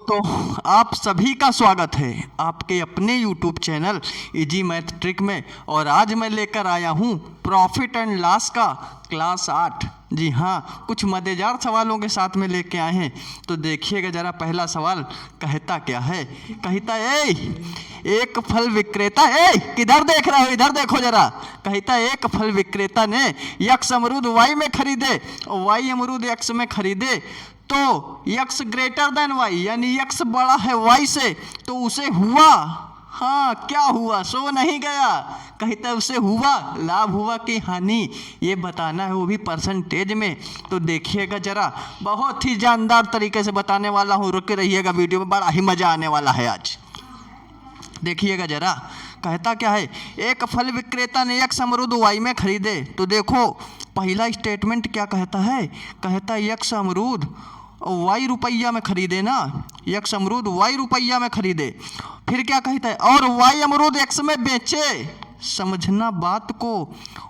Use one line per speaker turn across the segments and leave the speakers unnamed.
दोस्तों, आप सभी का स्वागत है आपके अपने YouTube channel easy math trick में। और आज मैं लेकर आया हूँ प्रॉफिट एंड लॉस का क्लास 8। जी हाँ, कुछ मज़ेदार सवालों के साथ में लेके आए हैं। तो देखिएगा ज़रा, पहला सवाल कहता क्या है। कहता है एक फल विक्रेता, किधर देख रहे हो, इधर देखो जरा। कहता एक फल विक्रेता ने यक्स अमरूद वाई में खरीदे और वाई अमरूद यक्स में खरीदे, तो यक्स ग्रेटर देन वाई, यानी यक्स बड़ा है वाई से, तो उसे हुआ, हाँ क्या हुआ, सो नहीं गया। कहता है उसे हुआ लाभ हुआ कि हानि, ये बताना है, वो भी परसेंटेज में। तो देखिएगा जरा, बहुत ही जानदार तरीके से बताने वाला हूँ, रुके रहिएगा वीडियो में, बड़ा ही मज़ा आने वाला है आज। देखिएगा जरा, कहता क्या है, एक फल विक्रेता ने यक्स अमरूद वाई में खरीदे। तो देखो पहला स्टेटमेंट क्या कहता है, कहता यक्स अमरूद वाई रुपया में खरीदे ना, यक्स अमरूद वाई रुपया में खरीदे। फिर क्या कहता है, और वाई अमरूद एक्स में बेचे। समझना बात को,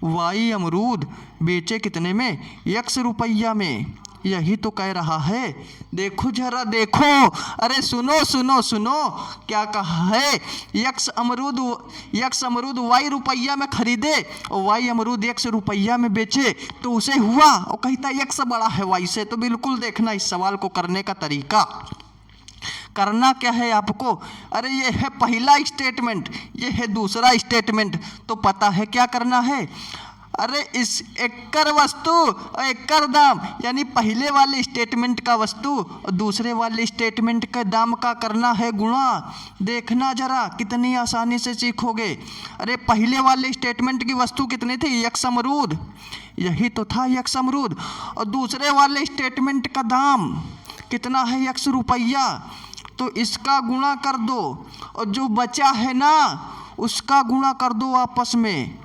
वाई अमरूद बेचे कितने में, यक्स रुपया में, यही तो कह रहा है। देखो जरा देखो, अरे सुनो सुनो सुनो, क्या कहा है, यक्स अमरूद वाई रुपया में खरीदे और वाई अमरूद यक्स रुपया में बेचे, तो उसे हुआ, और कहता यक्स बड़ा है वाई से। तो बिल्कुल देखना इस सवाल को करने का तरीका। करना क्या है आपको, अरे ये है पहला स्टेटमेंट, ये है दूसरा स्टेटमेंट, तो पता है क्या करना है। अरे इस एकड़ वस्तु और एकड़ दाम, यानी पहले वाले स्टेटमेंट का वस्तु और दूसरे वाले स्टेटमेंट के दाम का करना है गुणा। देखना जरा कितनी आसानी से सीखोगे। अरे पहले वाले स्टेटमेंट की वस्तु कितनी थी, यक्स अमरूद, यही तो था यक्स अमरूद, और दूसरे वाले स्टेटमेंट का दाम कितना है, यक्स रुपया, तो इसका गुणा कर दो, और जो बचा है ना उसका गुणा कर दो आपस में,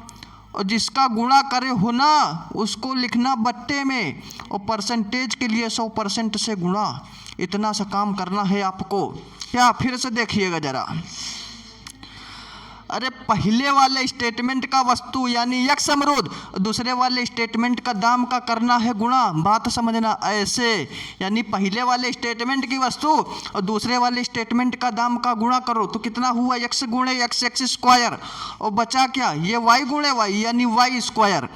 और जिसका गुणा करे हो ना उसको लिखना बट्टे में, और परसेंटेज के लिए 100% से गुणा। इतना सा काम करना है आपको। क्या, फिर से देखिएगा जरा। अरे पहले वाले स्टेटमेंट का वस्तु यानी यक्स अमरूद, दूसरे वाले स्टेटमेंट का दाम का करना है गुणा। बात समझना ऐसे, यानी पहले वाले स्टेटमेंट की वस्तु और दूसरे वाले स्टेटमेंट का दाम का गुणा करो, तो कितना हुआ, यक्स गुणे यक्स, एक्स स्क्वायर, और बचा क्या, ये वाई गुणे वाई, यानी वाई स्क्वायर।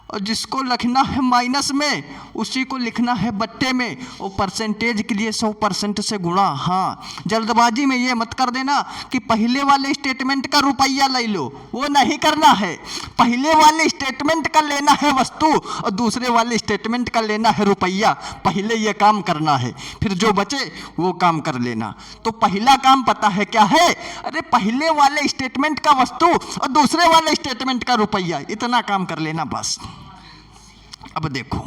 और जिसको लिखना है माइनस में उसी को लिखना है बट्टे में, और परसेंटेज के लिए 100% से गुणा। हाँ, जल्दबाजी में ये मत कर देना कि पहले वाले स्टेटमेंट का रुपया ले लो, वो नहीं करना है। पहले वाले स्टेटमेंट का लेना है वस्तु और दूसरे वाले स्टेटमेंट का लेना है रुपया। पहले ये काम करना है, फिर जो बचे वो काम कर लेना। तो पहला काम पता है क्या है, अरे पहले वाले स्टेटमेंट का वस्तु और दूसरे वाले स्टेटमेंट का रुपया, इतना काम कर लेना बस। अब देखो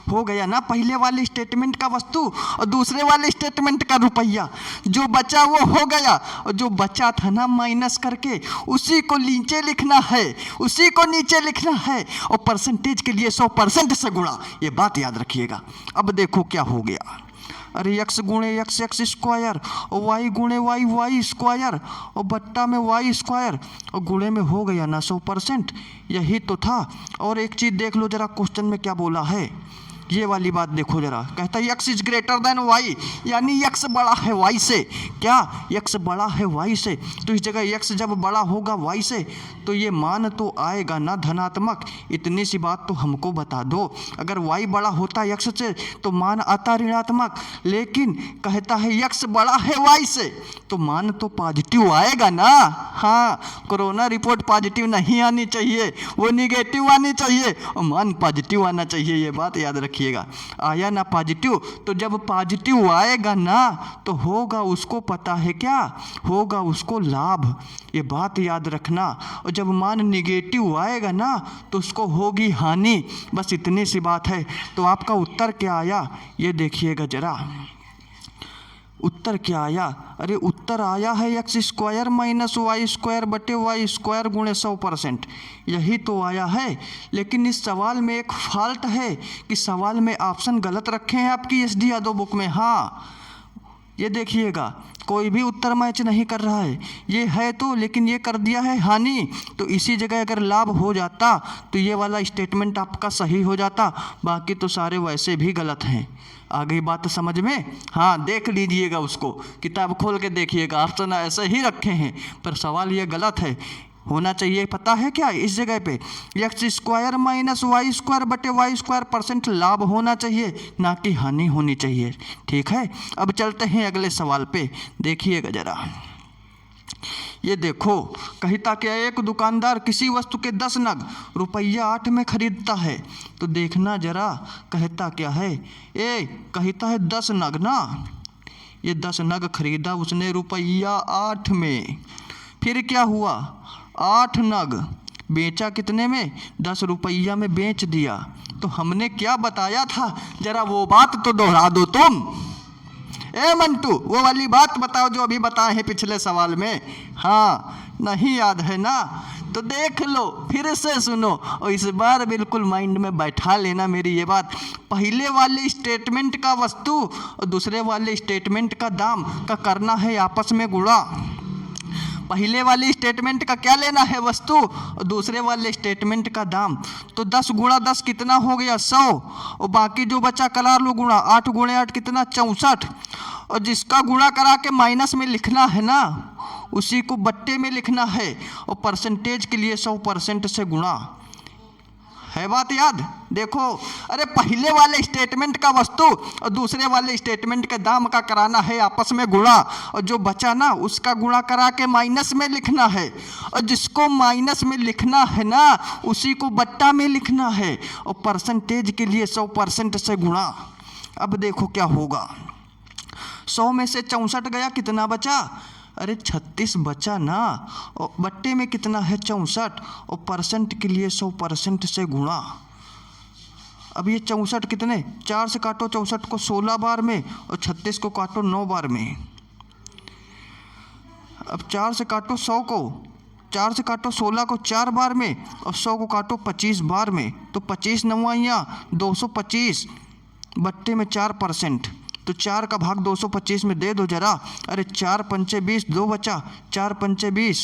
हो गया ना, पहले वाले स्टेटमेंट का वस्तु और दूसरे वाले स्टेटमेंट का रुपया, जो बचा वो हो गया, और जो बचा था ना माइनस करके उसी को नीचे लिखना है, उसी को नीचे लिखना है, और परसेंटेज के लिए 100% से गुणा। ये बात याद रखिएगा। अब देखो क्या हो गया, अरे यक्स गुणे यक्स एक्स स्क्वायर, और वाई गुणे वाई वाई स्क्वायर, और बट्टा में वाई स्क्वायर, और गुणे में हो गया ना 100%, यही तो था। और एक चीज़ देख लो जरा, क्वेश्चन में क्या बोला है, ये वाली बात देखो जरा। कहता है x is greater than y, यानी यक्स बड़ा है वाई से। क्या, यक्स बड़ा है वाई से, तो इस जगह यक्स जब बड़ा होगा वाई से तो ये मान तो आएगा ना धनात्मक। इतनी सी बात तो हमको बता दो, अगर वाई बड़ा होता यक्स से तो मान आता ऋणात्मक, लेकिन कहता है यक्स बड़ा है वाई से तो मान तो पॉजिटिव आएगा ना। हाँ, कोरोना रिपोर्ट पॉजिटिव नहीं आनी चाहिए, वो निगेटिव आनी चाहिए, और मान पॉजिटिव आना चाहिए। ये बात याद रखिएगा। आया ना पॉजिटिव, तो जब पॉजिटिव आएगा ना तो होगा उसको पता है क्या, होगा उसको लाभ। ये बात याद रखना। और जब मान निगेटिव आएगा ना तो उसको होगी हानि। बस इतनी सी बात है। तो आपका उत्तर क्या आया, ये देखिएगा जरा। उत्तर क्या आया, अरे उत्तर आया है x square minus y square बटे वाई स्क्वायर गुणे 100%, यही तो आया है। लेकिन इस सवाल में एक फॉल्ट है कि सवाल में ऑप्शन गलत रखे हैं आपकी SD यादव बुक में। हाँ, ये देखिएगा, कोई भी उत्तर मैच नहीं कर रहा है। ये है तो, लेकिन ये कर दिया है हानि। तो इसी जगह अगर लाभ हो जाता तो ये वाला स्टेटमेंट आपका सही हो जाता, बाकी तो सारे वैसे भी गलत हैं। आ गई बात समझ में? हाँ, देख लीजिएगा, उसको किताब खोल के देखिएगा, ऑप्शन ऐसे ही रखे हैं, पर सवाल ये गलत है। होना चाहिए पता है क्या इस जगह पे, x² माइनस y² बटे y² % लाभ होना चाहिए, ना कि हानि होनी चाहिए। ठीक है, अब चलते हैं अगले सवाल पे, देखिएगा जरा। ये देखो, कहता क्या, एक दुकानदार किसी वस्तु के 10 नग रुपया 8 में खरीदता है। तो देखना जरा, कहता क्या है, कहता है 10 नग ना, ये 10 नग खरीदा उसने रुपया 8 में। फिर क्या हुआ, 8 नग बेचा कितने में, 10 रुपया में बेच दिया। तो हमने क्या बताया था, जरा वो बात तो दोहरा दो तुम। मंटू, वो वाली बात बताओ जो अभी बताए हैं पिछले सवाल में। हाँ, नहीं याद है ना, तो देख लो, फिर से सुनो, और इस बार बिल्कुल माइंड में बैठा लेना मेरी ये बात। पहले वाले स्टेटमेंट का वस्तु और दूसरे वाले स्टेटमेंट का दाम का करना है आपस में गुणा। पहले वाले स्टेटमेंट का क्या लेना है, वस्तु, और दूसरे वाले स्टेटमेंट का दाम। तो 10 × 10 कितना हो गया, 100, और बाकी जो बचा करा लो गुणा, 8 × 8 कितना, 64, और जिसका गुणा करा के माइनस में लिखना है ना, उसी को बट्टे में लिखना है, और परसेंटेज के लिए 100% से गुणा। है बात याद? देखो, अरे पहले वाले स्टेटमेंट का वस्तु और दूसरे वाले स्टेटमेंट के दाम का कराना है आपस में गुणा, और जो बचा ना उसका गुणा करा के माइनस में लिखना है, और जिसको माइनस में लिखना है ना उसी को बट्टा में लिखना है, और परसेंटेज के लिए 100% से गुणा। अब देखो क्या होगा, 100 में से 64 गया, कितना बचा, अरे 36 बचा ना, और बट्टे में कितना है, 64, और परसेंट के लिए 100% से गुणा। अब ये 64 कितने, 4 से काटो 64 को 16 बार में, और 36 को काटो 9 बार में। अब 4 से काटो 100 को, 4 से काटो 16 को 4 बार में, और 100 को काटो 25 बार में। तो 25 9 225, बट्टे में 4%। तो 4 का भाग 225 में दे दो जरा। अरे 4 पंचे 20, 2 बचा, 4 पंचे 20,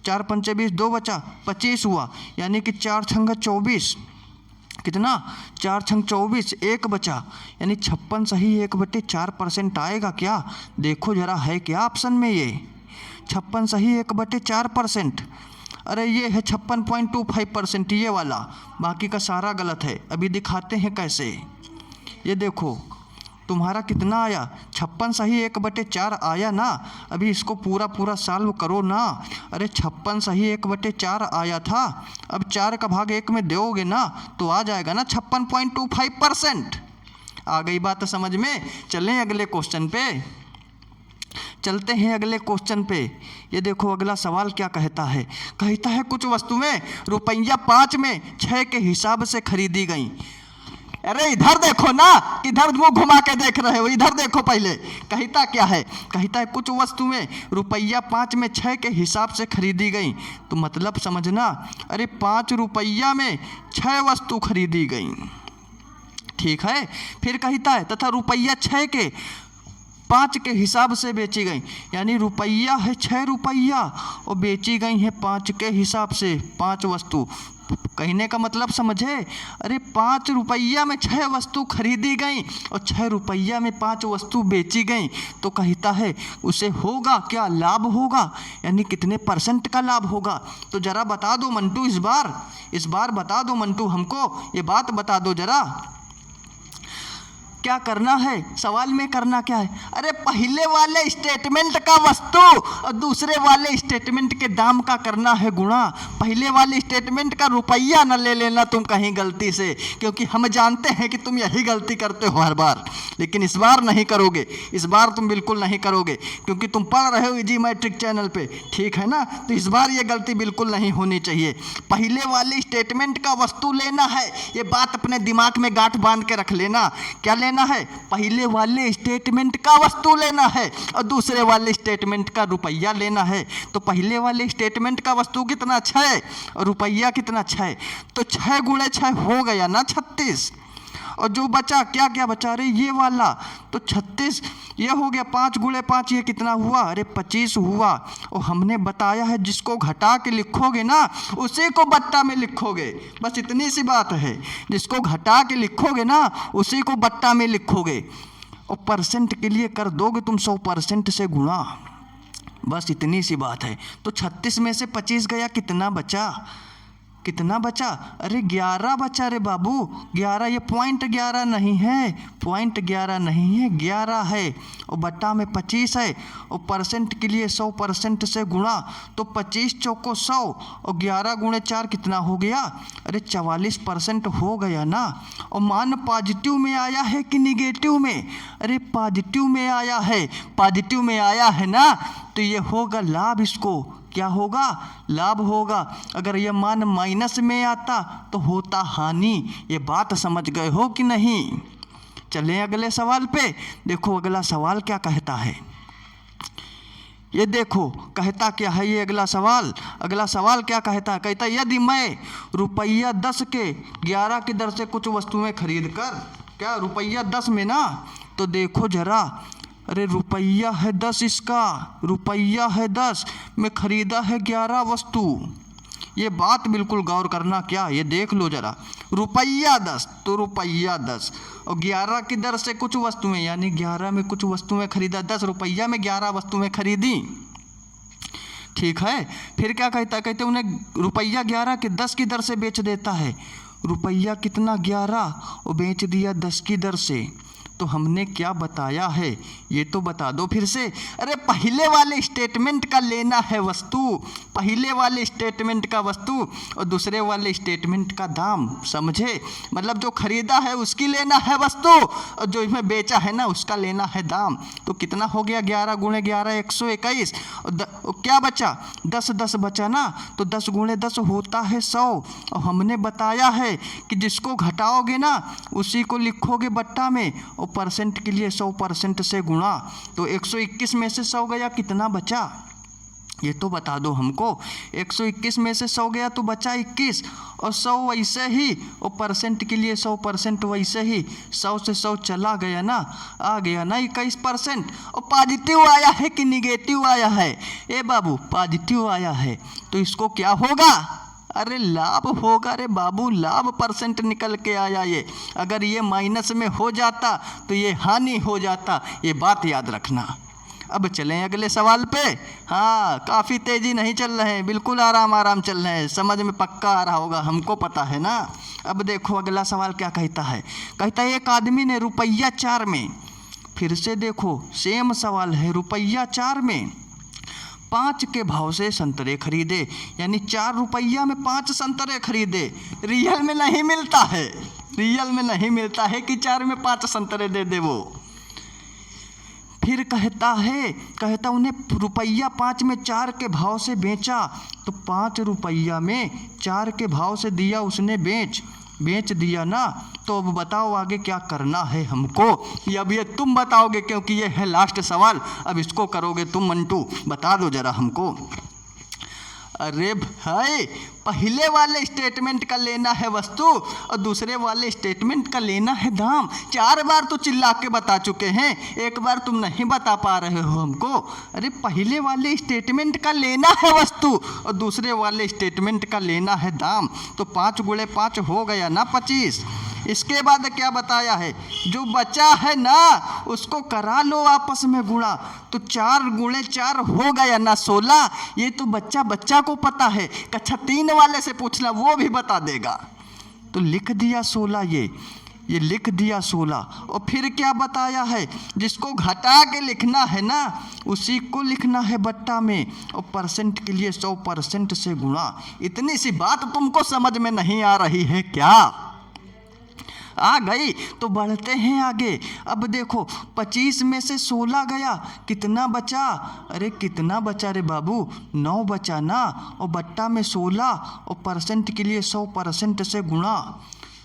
4 पंचे 20, 2 बचा, 25 हुआ, यानी कि 4 छंगा 24, कितना, 4 छंग 24, 1 बचा, यानी 56 सही 1/4% आएगा क्या? देखो जरा है क्या ऑप्शन में, ये 56 सही 1/4%। अरे ये है 56.25% ये वाला, बाकी का सारा गलत है। अभी दिखाते हैं कैसे। ये देखो तुम्हारा कितना आया, 56 सही 1/4 आया ना। अभी इसको पूरा सॉल्व करो ना। अरे 56 सही 1/4 आया था, अब 4 का भाग 1 में दोगे ना तो आ जाएगा ना 56.25%। आ गई बात समझ में? चलें अगले क्वेश्चन पे, चलते हैं अगले क्वेश्चन पे। ये देखो अगला सवाल क्या कहता है, कहता है कुछ वस्तुएं रुपया 5 में 6 के हिसाब से खरीदी गई। अरे इधर देखो ना, इधर मुंह घुमा के देख रहे हो, इधर देखो पहले। कहता क्या है, कहता है कुछ वस्तुएं रुपया 5 में 6 के हिसाब से खरीदी गई। तो मतलब समझना, अरे 5 रुपया में 6 वस्तु खरीदी गई। ठीक है, फिर कहता है तथा रुपया 6 के 5 के हिसाब से बेची गई, यानी रुपया है 6 रुपया और बेची गई है 5 के हिसाब से 5 वस्तु। कहने का मतलब समझे, अरे 5 रुपया में 6 वस्तु खरीदी गई और 6 रुपया में 5 वस्तु बेची गई। तो कहता है उसे होगा क्या, लाभ होगा, यानी कितने % का लाभ होगा। तो जरा बता दो मंटू, इस बार बता दो मंटू, हमको ये बात बता दो जरा, क्या करना है सवाल में, करना क्या है। अरे पहले वाले स्टेटमेंट का वस्तु और दूसरे वाले स्टेटमेंट के दाम का करना है गुणा। पहले वाले स्टेटमेंट का रुपया न ले लेना तुम कहीं गलती से, क्योंकि हम जानते हैं कि तुम यही गलती करते हो हर बार, लेकिन इस बार नहीं करोगे, इस बार तुम बिल्कुल नहीं करोगे, क्योंकि तुम पढ़ रहे हो इजी मैट्रिक चैनल पे, ठीक है ना। तो इस बार ये गलती बिल्कुल नहीं होनी चाहिए। पहले वाले स्टेटमेंट का वस्तु लेना है, ये बात अपने दिमाग में गांठ बांध के रख लेना। क्या लेना है, पहले वाले स्टेटमेंट का वस्तु लेना है और दूसरे वाले स्टेटमेंट का रुपया लेना है। तो पहले वाले स्टेटमेंट का वस्तु कितना, 6, और रुपया कितना 6, तो 6 × 6 हो गया ना 36, और जो बचा क्या क्या बचा, अरे ये वाला तो 36, ये हो गया 5 गुणे 5, ये कितना हुआ, अरे 25 हुआ। और हमने बताया है जिसको घटा के लिखोगे ना उसी को बट्टा में लिखोगे, बस इतनी सी बात है, जिसको घटा के लिखोगे ना उसी को बट्टा में लिखोगे। और परसेंट के लिए कर दोगे तुम 100% से गुणा, बस इतनी सी बात है। तो 36 में से 25 गया, कितना बचा, कितना बचा, अरे 11 बचा रे बाबू, 11, ये पॉइंट 11 नहीं है, पॉइंट 11 नहीं है, 11 है। और बट्टा में 25 है, और परसेंट के लिए 100% से गुणा, तो 25 चौको 100 और 11 गुणे 4 कितना हो गया, अरे 44% हो गया ना। और मान पॉजिटिव में आया है कि निगेटिव में, अरे पॉजिटिव में आया है, पॉजिटिव में आया है ना, तो ये होगा लाभ, इसको क्या होगा, लाभ होगा। अगर ये मान माइनस में आता तो होता हानि। ये बात समझ गए हो कि नहीं। चलें अगले सवाल पे। देखो अगला सवाल क्या कहता है, ये देखो कहता क्या है ये अगला सवाल। अगला सवाल क्या कहता है, कहता यदि मैं रुपया 10 के 11 की दर से कुछ वस्तुएं खरीद कर, क्या रुपया 10 में ना, तो देखो जरा, अरे रुपया है 10, इसका रुपया है 10 में खरीदा है 11 वस्तु। ये बात बिल्कुल गौर करना, क्या ये देख लो जरा, रुपया 10 तो रुपया 10 और 11 की दर से कुछ वस्तुएं, यानी 11 में कुछ वस्तुएं खरीदा, 10 रुपया में 11 वस्तुएं खरीदी, ठीक है। फिर क्या कहता है, कहते उन्हें रुपया 11 के 10 की दर से बेच देता है। रुपया कितना 11 और बेच दिया 10 की दर से, तो हमने क्या बताया है ये तो बता दो फिर से। अरे पहले वाले स्टेटमेंट का लेना है वस्तु, पहले वाले स्टेटमेंट का वस्तु और दूसरे वाले स्टेटमेंट का दाम, समझे, मतलब जो खरीदा है उसकी लेना है वस्तु और जो इसमें बेचा है ना उसका लेना है दाम। तो कितना हो गया, 11 गुणे 11 121 और क्या बचा, 10 10 बचा ना, तो 10 गुणे 10 होता है 100। और हमने बताया है कि जिसको घटाओगे ना उसी को लिखोगे बट्टा में, और परसेंट के लिए 100% से गुणा, तो 121 में से 100 गया, कितना बचा ये तो बता दो हमको। 121 में से 100 गया तो बचा 21 और 100 वैसे ही, और परसेंट के लिए 100% वैसे ही, 100 से 100 चला गया ना, आ गया ना 21%। और पॉजिटिव आया है कि निगेटिव आया है, ए बाबू पॉजिटिव आया है, तो इसको क्या होगा, अरे लाभ होगा रे बाबू, लाभ परसेंट निकल के आया ये। अगर ये माइनस में हो जाता तो ये हानि हो जाता, ये बात याद रखना। अब चलें अगले सवाल पे। हाँ काफ़ी तेज़ी नहीं चल रहे हैं, बिल्कुल आराम आराम चल रहे हैं, समझ में पक्का आ रहा होगा, हमको पता है ना। अब देखो अगला सवाल क्या कहता है, कहता है एक आदमी ने रुपया 4 में, फिर से देखो सेम सवाल है, रुपया 4 में 5 के भाव से संतरे खरीदे, यानी 4 रुपया में 5 संतरे खरीदे। रियल में नहीं मिलता है, रियल में नहीं मिलता है कि 4 में 5 संतरे दे दे वो। फिर कहता है, कहता उन्हें रुपया 5 में 4 के भाव से बेचा, तो 5 रुपया में 4 के भाव से दिया उसने बेच दिया ना। तो अब बताओ आगे क्या करना है हमको, ये अब ये तुम बताओगे क्योंकि ये है लास्ट सवाल। अब इसको करोगे तुम मंटू, बता दो जरा हमको। अरे भाई पहले वाले स्टेटमेंट का लेना है वस्तु और दूसरे वाले स्टेटमेंट का लेना है दाम। 4 बार तो चिल्ला के बता चुके हैं, एक बार तुम नहीं बता पा रहे हो हमको। अरे पहले वाले स्टेटमेंट का लेना है वस्तु और दूसरे वाले स्टेटमेंट का लेना है दाम, तो 5 गुणे 5 हो गया ना 25। इसके बाद क्या बताया है, जो बचा है ना उसको करा लो आपस में गुणा, तो 4 गुणे 4 हो गया ना 16। ये तो बच्चा को पता है, कक्षा 3 वाले से पूछना वो भी बता देगा। तो लिख दिया 16, ये लिख दिया 16। और फिर क्या बताया है, जिसको घटा के लिखना है ना उसी को लिखना है बट्टा में, और परसेंट के लिए 100% से गुणा। इतनी सी बात तुमको समझ में नहीं आ रही है क्या? आ गई तो बढ़ते हैं आगे। अब देखो 25 में से 16 गया, कितना बचा, अरे कितना बचा रे बाबू, 9 बचा ना, और बट्टा में 16 और परसेंट के लिए 100% से गुणा।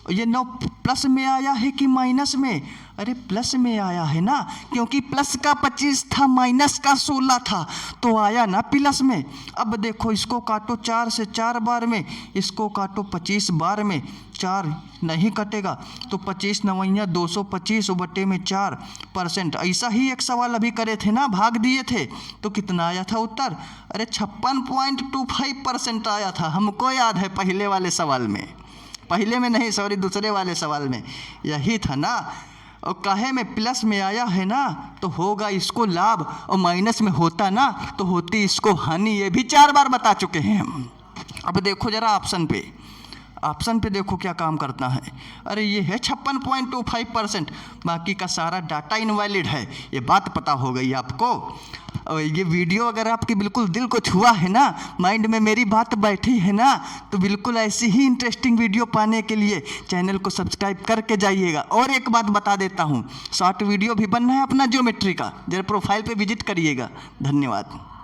ये 9 प्लस में आया है कि माइनस में? अरे प्लस में आया है ना, क्योंकि प्लस का 25 था, माइनस का 16 था, तो आया ना प्लस में। अब देखो इसको काटो 4 से 4 बार में, इसको काटो 25 बार में, 4 नहीं कटेगा तो 25 9 225 बटे में 4%। ऐसा ही एक सवाल अभी करे थे ना, भाग दिए थे, तो कितना आया था उत्तर? अरे 56.25% आया था, हमको याद है पहले वाले सवाल में, पहले में नहीं सॉरी दूसरे वाले सवाल में यही था ना। और काहे में प्लस में आया है ना तो होगा इसको लाभ, और माइनस में होता ना तो होती इसको हानि। ये भी 4 बार बता चुके हैं हम। अब देखो जरा ऑप्शन पे, ऑप्शन पे देखो क्या काम करता है। अरे ये है 56.25%, बाकी का सारा डाटा इनवैलिड है, ये बात पता हो गई आपको। और ये वीडियो अगर आपके बिल्कुल दिल को छुआ है ना, माइंड में मेरी बात बैठी है ना, तो बिल्कुल ऐसी ही इंटरेस्टिंग वीडियो पाने के लिए चैनल को सब्सक्राइब करके जाइएगा। और एक बात बता देता हूँ, शॉर्ट वीडियो भी बनना है अपना ज्योमेट्री का, जरा प्रोफाइल पे विजिट करिएगा। धन्यवाद।